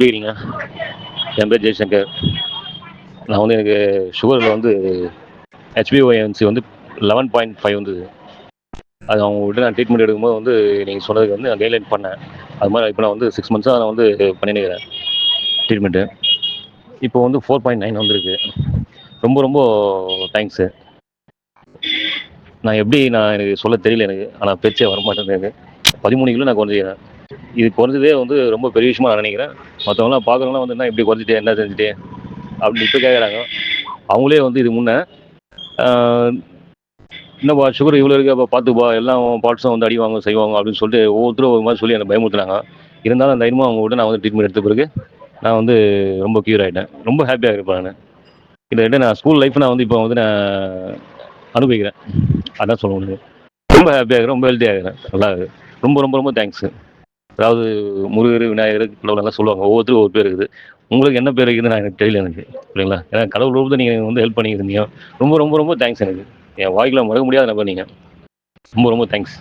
எப்படி இருக்கீங்க? என் பேர் ஜெய்சங்கர். நான் வந்து எனக்கு சுகரில் வந்து ஹெச்பிஓஎன்சி வந்து 11.5 வந்தது. அது அவங்ககிட்ட நான் ட்ரீட்மெண்ட் எடுக்கும்போது வந்து நீங்கள் சொன்னதுக்கு வந்து நான் கைட்லைன் பண்ணேன். அது மாதிரி இப்போ நான் வந்து 6 மந்த்ஸாக நான் வந்து பண்ணினுக்கிறேன் ட்ரீட்மெண்ட்டு. இப்போ வந்து 4.9 வந்திருக்கு. ரொம்ப ரொம்ப தேங்க்ஸு. நான் எனக்கு சொல்ல தெரியல எனக்கு. ஆனால் பேச்சே வரமாட்டேங்குது எனக்கு. 13 கிலோ நான் குறைஞ்சிக்கிறேன். இது குறைஞ்சதே வந்து ரொம்ப பெரிய விஷயமா நான் நினைக்கிறேன். மற்றவங்களாம் பார்க்குறவங்களாம் வந்து என்ன இப்படி குறைஞ்சிட்டே என்ன செஞ்சுட்டே அப்படின்னு இப்போ கேட்குறாங்க. அவங்களே வந்து இது முன்னே என்னப்பா சுகர் இவ்வளோ இருக்கு, அப்போ பார்த்துப்பா எல்லாம் பார்ட்ஸும் வந்து அடிவாங்க செய்வாங்க அப்படின்னு சொல்லிட்டு ஒவ்வொருத்தரும் ஒரு மாதிரி சொல்லி எனக்கு பயமுறுத்துனாங்க. இருந்தாலும் அந்த தைரியமாக அவங்க கூட நான் வந்து ட்ரீட்மெண்ட் எடுத்த பிறகு நான் வந்து ரொம்ப க்யூர் ஆகிட்டேன். ரொம்ப ஹாப்பியாக இருப்பேன் நான். கிட்டத்தட்ட நான் ஸ்கூல் லைஃப் நான் வந்து இப்போ வந்து நான் அனுபவிக்கிறேன். அதான் சொல்ல முடியும். ரொம்ப ஹாப்பியாக இருக்கிறேன், ரொம்ப ஹெல்த்தியாக இருக்கிறேன். நல்லா இருக்குது. ரொம்ப ரொம்ப ரொம்ப தேங்க்ஸு. அதாவது முருகர், விநாயகர், கடவுளெல்லாம் சொல்லுவாங்க. ஒவ்வொருத்தரும் ஒவ்வொரு பேர் இருக்குது. உங்களுக்கு என்ன பேர் இருக்குதுன்னு எனக்கு தெரியல எனக்கு. புரியுங்களா? ஏன்னா கடவுள் ரூபத்தை நீங்கள் வந்து ஹெல்ப் பண்ணியிருந்தீங்க. ரொம்ப ரொம்ப ரொம்ப தேங்க்ஸ் எனக்கு. என் வாழ்க்கையில் மறக்க முடியாத நபர் நீங்கள். ரொம்ப ரொம்ப தேங்க்ஸ்.